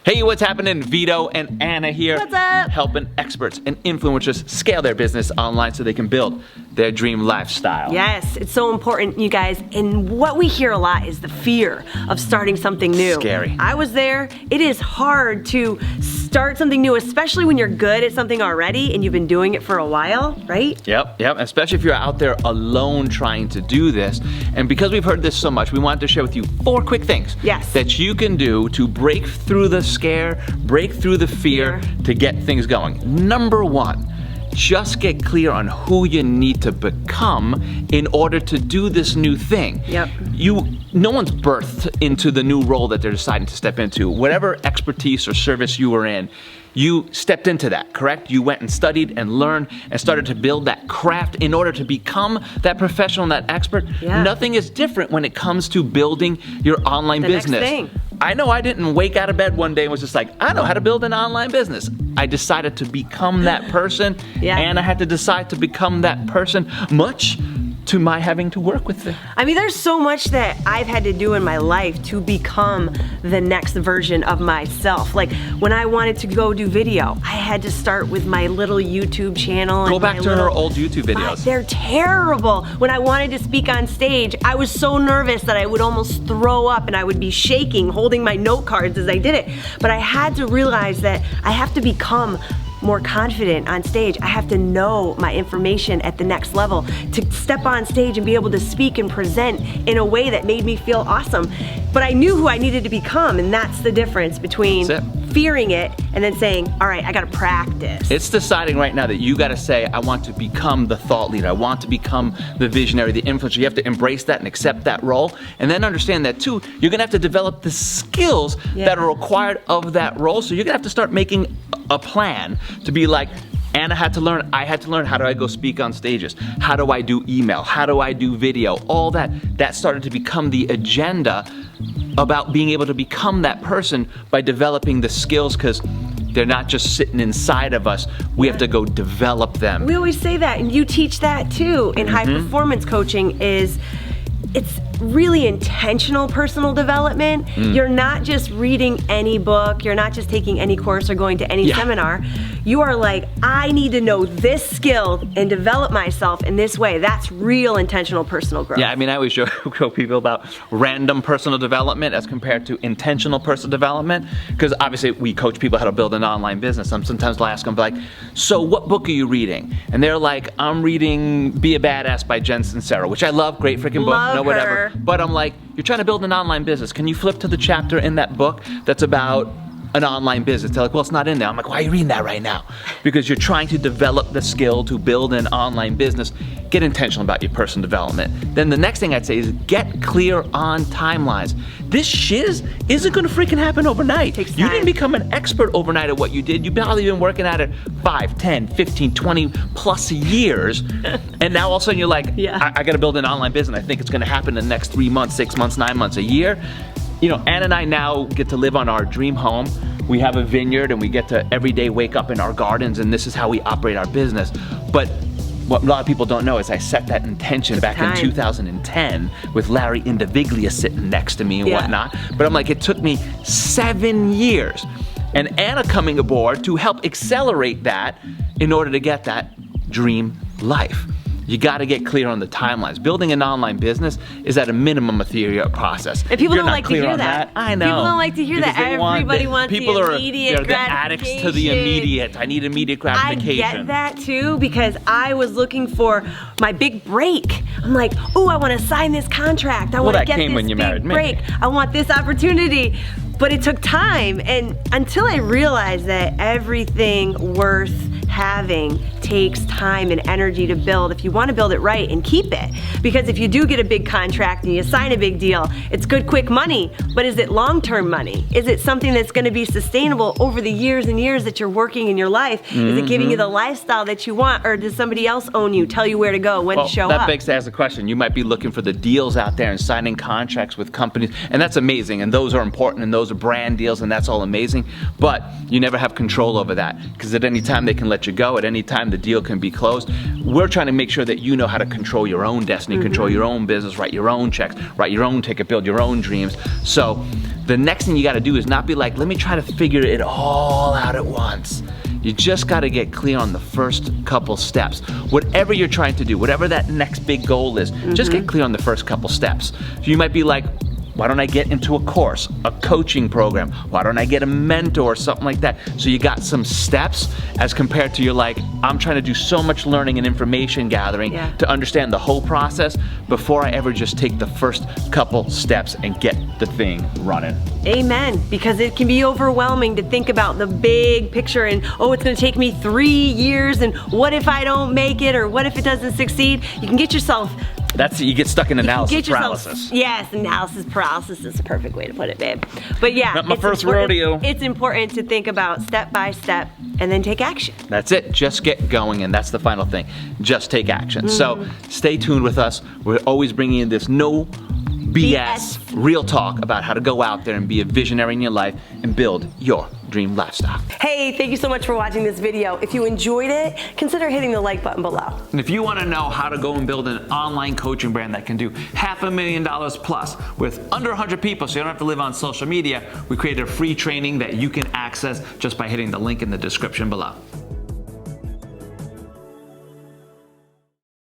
Hey, what's happening? Vito and Anna here. What's up? Helping experts and influencers scale their business online so they can build their dream lifestyle. Yes, it's so important, you guys. And what we hear a lot is the fear of starting something new. Scary. I was there. It is hard to start something new, especially when you're good at something already and you've been doing it for a while, right? Yep. Especially if you're out there alone trying to do this. And because we've heard this so much, we wanted to share with you 4 quick things that you can do to break through the scare, break through the fear to get things going. Number 1, just get clear on who you need to become in order to do this new thing. No one's birthed into the new role that they're deciding to step into. Whatever expertise or service you were in, you stepped into that, correct? You went and studied and learned and started to build that craft in order to become that professional and that expert. Nothing is different when it comes to building your online business. Next thing. I know I didn't wake out of bed one day and was just like, I know how to build an online business. I decided to become that person, and I had to decide to become that person, much to my having to work with it. I mean, there's so much that I've had to do in my life to become the next version of myself. Like when I wanted to go do video, I had to start with my little YouTube channel. Go back to her old YouTube videos. They're terrible. When I wanted to speak on stage, I was so nervous that I would almost throw up and I would be shaking, holding my note cards as I did it. But I had to realize that I have to become more confident on stage. I have to know my information at the next level to step on stage and be able to speak and present in a way that made me feel awesome. But I knew who I needed to become, and that's the difference between fearing it and then saying, all right, I gotta practice. It's deciding right now that you gotta say, I want to become the thought leader. I want to become the visionary, the influencer. You have to embrace that and accept that role, and then understand that too, you're gonna have to develop the skills that are required of that role. So you're gonna have to start making a plan to be like, Anna had to learn, I had to learn, how do I go speak on stages? How do I do email? How do I do video? All that started to become the agenda about being able to become that person by developing the skills, because they're not just sitting inside of us. We have to go develop them. We always say that, and you teach that too in high performance coaching. It's really intentional personal development. You're not just reading any book, you're not just taking any course or going to any seminar. You are like, I need to know this skill and develop myself in this way. That's real intentional personal growth. Yeah, I mean, I always show people about random personal development as compared to intentional personal development, because obviously we coach people how to build an online business. Sometimes I'll ask them like, so what book are you reading? And they're like, I'm reading Be a Badass by Jen Sincero, which I love, great freaking book, no whatever. But I'm like, you're trying to build an online business. Can you flip to the chapter in that book that's about an online business? They're like, well, it's not in there. I'm like, why are you reading that right now? Because you're trying to develop the skill to build an online business. Get intentional about your personal development. Then the next thing I'd say is get clear on timelines. This shiz isn't gonna freaking happen overnight. Takes time. You didn't become an expert overnight at what you did. You've probably been working at it 5, 10, 15, 20 plus years. And now all of a sudden you're like, I gotta build an online business. I think it's gonna happen in the next 3 months, 6 months, 9 months, a year. You know, Anna and I now get to live on our dream home. We have a vineyard and we get to every day wake up in our gardens, and this is how we operate our business. But what a lot of people don't know is I set that intention back in 2010 with Larry Indiviglia sitting next to me and whatnot. But I'm like, it took me 7 years. And Anna coming aboard to help accelerate that in order to get that dream life. You gotta get clear on the timelines. Building an online business is at a minimum a 3-year process. And people don't like to hear that. I know. People don't like to hear that. Everybody wants the immediate gratification. They're the addicts to the immediate. I need immediate gratification. I get that too, because I was looking for my big break. I'm like, oh, I wanna sign this contract. I wanna get this big break. I want this opportunity. But it took time, and until I realized that everything worth having takes time and energy to build if you want to build it right and keep it. Because if you do get a big contract and you sign a big deal, it's good quick money, but is it long-term money? Is it something that's going to be sustainable over the years and years that you're working in your life? Is it giving you the lifestyle that you want, or does somebody else own you, tell you where to go, when to show up? That begs to ask the question. You might be looking for the deals out there and signing contracts with companies, and that's amazing, and those are important, and those are brand deals, and that's all amazing, but you never have control over that, because at any time they can let you go. At any time the deal can be closed. We're trying to make sure that you know how to control your own destiny, control your own business, write your own checks, write your own ticket, build your own dreams. So the next thing you got to do is not be like, let me try to figure it all out at once. You just got to get clear on the first couple steps. Whatever you're trying to do, whatever that next big goal is, just get clear on the first couple steps. So you might be like, why don't I get into a course, a coaching program? Why don't I get a mentor, something like that? So you got some steps as compared to you're like, I'm trying to do so much learning and information gathering to understand the whole process before I ever just take the first couple steps and get the thing running. Amen, because it can be overwhelming to think about the big picture and, oh, it's gonna take me 3 years and what if I don't make it or what if it doesn't succeed? You can get yourself you get stuck in analysis paralysis. Yes, analysis paralysis is the perfect way to put it, babe. But yeah, not my first rodeo. It's important to think about step by step and then take action. That's it, just get going, and that's the final thing. Just take action. So stay tuned with us. We're always bringing in this no BS, real talk about how to go out there and be a visionary in your life and build your dream lifestyle. Hey, thank you so much for watching this video. If you enjoyed it, consider hitting the like button below. And if you want to know how to go and build an online coaching brand that can do $500,000 plus with under 100 people so you don't have to live on social media, we created a free training that you can access just by hitting the link in the description below.